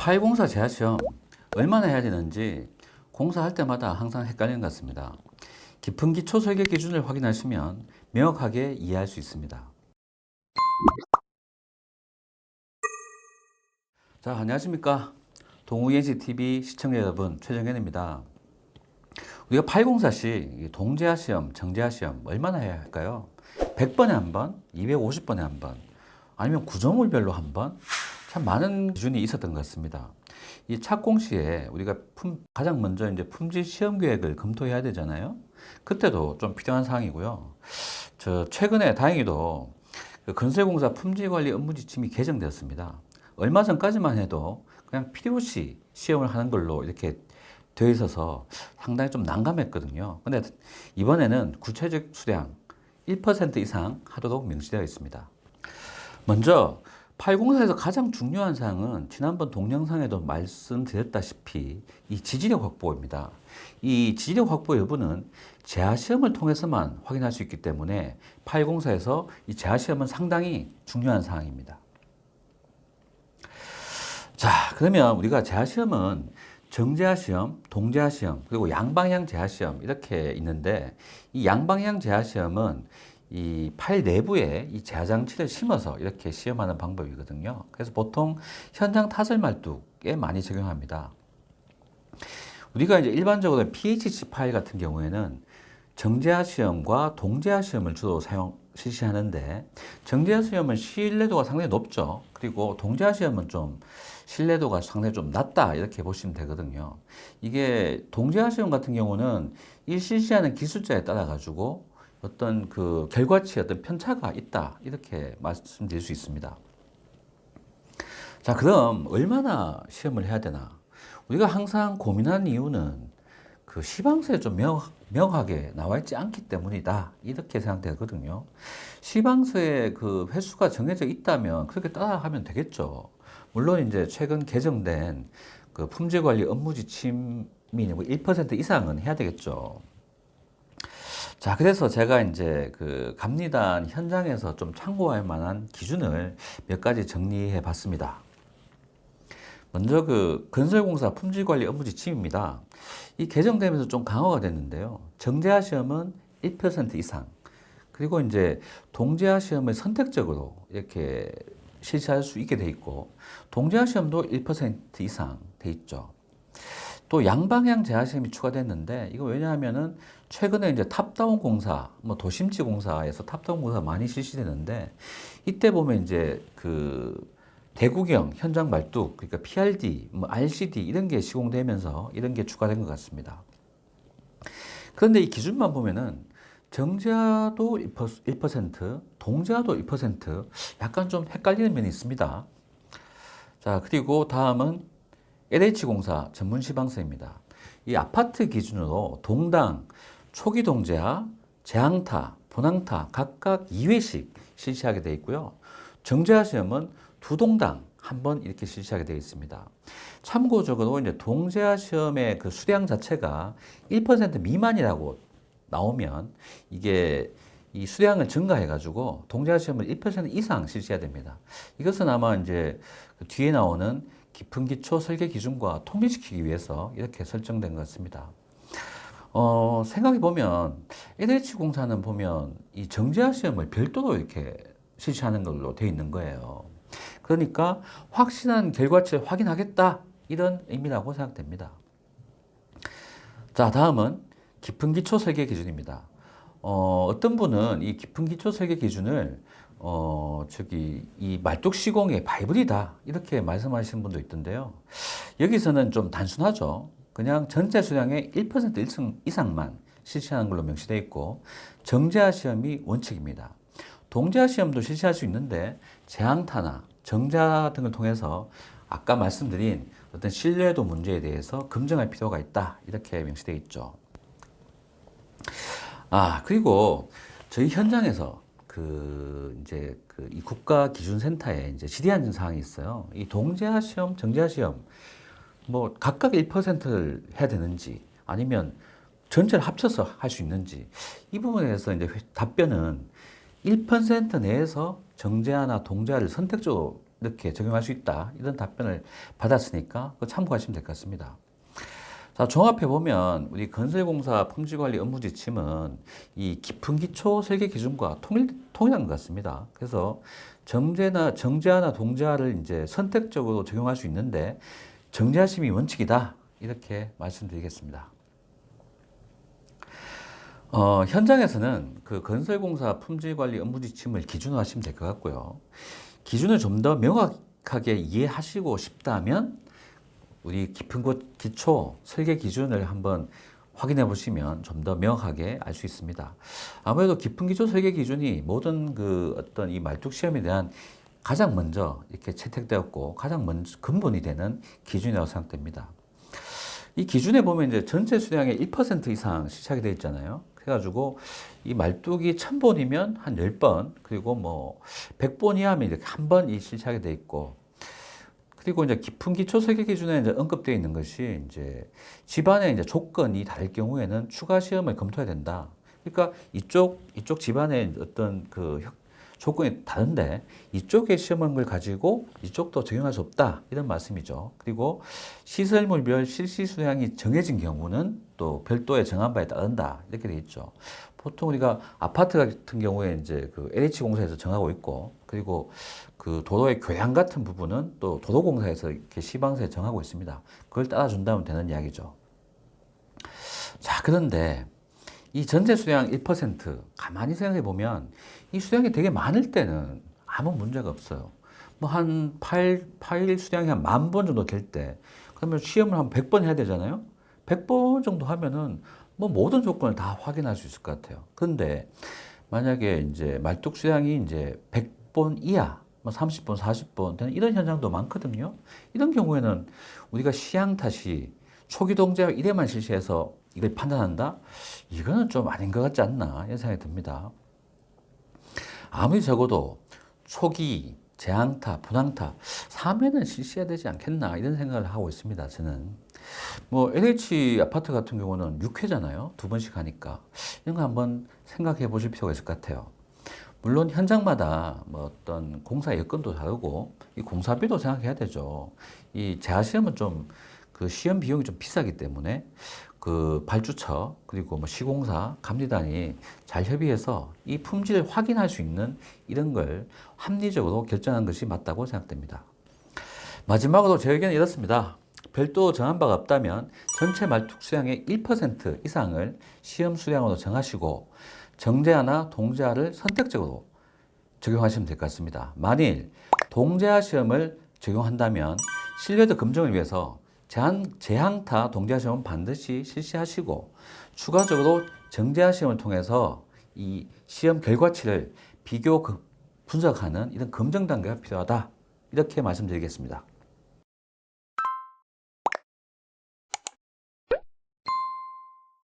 파이공사 재하시험 얼마나 해야 되는지 공사할 때마다 항상 헷갈리는 것 같습니다. 깊은 기초 설계 기준을 확인하시면 명확하게 이해할 수 있습니다. 자, 안녕하십니까. 동우예지TV 시청자 여러분, 최정현입니다. 우리가 파이공사시 동재하시험, 정재하시험 얼마나 해야 할까요? 100번에 한 번, 250번에 한 번, 아니면 구조물별로 한 번? 참 많은 기준이 있었던 것 같습니다. 이 착공 시에 우리가 가장 먼저 이제 품질 시험 계획을 검토해야 되잖아요. 그때도 좀 필요한 사항이고요. 최근에 다행히도 그 건설공사 품질관리 업무지침이 개정되었습니다. 얼마 전까지만 해도 그냥 필요시 시험을 하는 걸로 이렇게 되어 있어서 상당히 좀 난감했거든요. 근데 이번에는 구체적 수량 1% 이상 하도록 명시되어 있습니다. 먼저 파이공사에서 가장 중요한 사항은 지난번 동영상에도 말씀드렸다시피 이 지지력 확보입니다. 이 지지력 확보 여부는 재하시험을 통해서만 확인할 수 있기 때문에 파이공사에서 이 재하시험은 상당히 중요한 사항입니다. 자, 그러면 우리가 재하시험은 정재하시험, 동재하시험, 그리고 양방향 재하시험 이렇게 있는데 이 양방향 재하시험은 이 파일 내부에 이 재하장치를 심어서 이렇게 시험하는 방법이거든요. 그래서 보통 현장 타설 말뚝에 많이 적용합니다. 우리가 이제 일반적으로 PHC 파일 같은 경우에는 정재하 시험과 동재하 시험을 주로 실시하는데 정재하 시험은 신뢰도가 상당히 높죠. 그리고 동재하 시험은 좀 신뢰도가 상당히 좀 낮다 이렇게 보시면 되거든요. 이게 동재하 시험 같은 경우는 이 실시하는 기술자에 따라 가지고 어떤 그 결과치에 어떤 편차가 있다 이렇게 말씀드릴 수 있습니다. 자, 그럼 얼마나 시험을 해야 되나? 우리가 항상 고민하는 이유는 그 시방서에 좀 명확하게 나와 있지 않기 때문이다 이렇게 생각되거든요. 시방서에 그 횟수가 정해져 있다면 그렇게 따라하면 되겠죠. 물론 이제 최근 개정된 그 품질관리 업무지침이 1% 이상은 해야 되겠죠. 자, 그래서 제가 이제 그 감리단 현장에서 좀 참고할 만한 기준을 몇 가지 정리해 봤습니다. 먼저 그 건설공사 품질관리 업무지침입니다. 이 개정되면서 좀 강화가 됐는데요. 정재하 시험은 1% 이상, 그리고 이제 동재하 시험을 선택적으로 이렇게 실시할 수 있게 돼 있고, 동재하 시험도 1% 이상 돼 있죠. 또 양방향 재하 시험이 추가됐는데 이거 왜냐하면은 최근에 이제 탑다운 공사, 뭐 도심지 공사에서 탑다운 공사 많이 실시되는데 이때 보면 이제 그 대구경 현장 말뚝, 그러니까 PRD, 뭐 RCD 이런 게 시공되면서 이런 게 추가된 것 같습니다. 그런데 이 기준만 보면은 정재하도 1%, 동재하도 1% 약간 좀 헷갈리는 면이 있습니다. 자, 그리고 다음은 LH공사 전문 시방서입니다. 이 아파트 기준으로 동당, 초기 동재하, 재항타, 본항타 각각 2회씩 실시하게 되어 있고요. 정재하 시험은 두 동당 한 번 이렇게 실시하게 되어 있습니다. 참고적으로 이제 동재하 시험의 그 수량 자체가 1% 미만이라고 나오면 이게 이 수량을 증가해가지고 동재하 시험을 1% 이상 실시해야 됩니다. 이것은 아마 이제 그 뒤에 나오는 깊은 기초 설계 기준과 통일시키기 위해서 이렇게 설정된 것 같습니다. 생각해 보면 LH공사는 보면 이 정재하 시험을 별도로 이렇게 실시하는 걸로 되어 있는 거예요. 그러니까 확실한 결과치를 확인하겠다 이런 의미라고 생각됩니다. 자, 다음은 깊은 기초 설계 기준입니다. 어떤 분은 이 깊은 기초 설계 기준을 이 말뚝 시공의 바이블이다 이렇게 말씀하시는 분도 있던데요. 여기서는 좀 단순하죠. 그냥 전체 수량의 1% 이상만 실시하는 걸로 명시되어 있고 정재하 시험이 원칙입니다. 동재하 시험도 실시할 수 있는데 재항타나 정자 등을 통해서 아까 말씀드린 어떤 신뢰도 문제에 대해서 검증할 필요가 있다 이렇게 명시되어 있죠. 아, 그리고 저희 현장에서 이 국가기준센터에 이제 질의하는 사항이 있어요. 이 동재하 시험, 정재하 시험, 뭐 각각 1%를 해야 되는지 아니면 전체를 합쳐서 할 수 있는지 이 부분에 대해서 이제 답변은 1% 내에서 정재하나 동재하를 선택적으로 이렇게 적용할 수 있다. 이런 답변을 받았으니까 그거 참고하시면 될 것 같습니다. 자, 종합해 보면 우리 건설공사 품질관리 업무 지침은 이 깊은 기초 설계 기준과 통일한 것 같습니다. 그래서 정제하나 동제하를 이제 선택적으로 적용할 수 있는데 정제하심이 원칙이다. 이렇게 말씀드리겠습니다. 현장에서는 그 건설공사 품질관리 업무 지침을 기준으로 하시면 될 것 같고요. 기준을 좀 더 명확하게 이해하시고 싶다면 우리 깊은 곳 기초 설계 기준을 한번 확인해 보시면 좀 더 명확하게 알 수 있습니다. 아무래도 깊은 기초 설계 기준이 모든 그 어떤 이 말뚝 시험에 대한 가장 먼저 이렇게 채택되었고 가장 먼저 근본이 되는 기준이라고 생각됩니다. 이 기준에 보면 이제 전체 수량의 1% 이상 시착이 되어 있잖아요. 그래가지고 이 말뚝이 1000번이면 한 10번, 그리고 뭐 100번 이하면 이렇게 한 번 이 시착이 되어 있고, 그리고 이제 깊은 기초 설계 기준에 이제 언급되어 있는 것이 이제 집안의 이제 조건이 다를 경우에는 추가 시험을 검토해야 된다. 그러니까 이쪽 집안의 어떤 그 조건이 다른데 이쪽의 시험을 가지고 이쪽도 적용할 수 없다. 이런 말씀이죠. 그리고 시설물별 실시 수량이 정해진 경우는 또 별도의 정한 바에 따른다. 이렇게 되어 있죠. 보통 우리가 아파트 같은 경우에 이제 그 LH공사에서 정하고 있고, 그리고 그 도로의 교량 같은 부분은 또 도로공사에서 이렇게 시방서에 정하고 있습니다. 그걸 따라준다면 되는 이야기죠. 자, 그런데 이 전체 수량 1% 가만히 생각해 보면 이 수량이 되게 많을 때는 아무 문제가 없어요. 뭐 한 파일 수량이 한 10,000번 정도 될 때, 그러면 시험을 한 100번 해야 되잖아요. 100번 정도 하면은 뭐 모든 조건을 다 확인할 수 있을 것 같아요. 그런데 만약에 이제 말뚝 수량이 이제 100번 이하, 뭐 30번, 40번 되는 이런 현상도 많거든요. 이런 경우에는 우리가 시향탓이 초기 동작 1회만 실시해서 이걸 판단한다? 이거는 좀 아닌 것 같지 않나 이런 생각이 듭니다. 아무리 적어도 초기, 재항타, 분항타 3회는 실시해야 되지 않겠나 이런 생각을 하고 있습니다. 저는 뭐 LH 아파트 같은 경우는 6회잖아요. 2번씩 하니까 이런 거 한번 생각해 보실 필요가 있을 것 같아요. 물론 현장마다 뭐 어떤 공사 여건도 다르고 이 공사비도 생각해야 되죠. 이 재하시험은 좀 그 시험 비용이 좀 비싸기 때문에 그 발주처 그리고 뭐 시공사 감리단이 잘 협의해서 이 품질을 확인할 수 있는 이런 걸 합리적으로 결정한 것이 맞다고 생각됩니다. 마지막으로 제 의견은 이렇습니다. 별도 정한 바가 없다면 전체 말뚝 수량의 1% 이상을 시험 수량으로 정하시고 정제하나 동제하를 선택적으로 적용하시면 될 것 같습니다. 만일 동제하 시험을 적용한다면 신뢰도 검증을 위해서 재항타 동제하 시험은 반드시 실시하시고 추가적으로 정제하 시험을 통해서 이 시험 결과치를 비교 분석하는 이런 검증 단계가 필요하다. 이렇게 말씀드리겠습니다.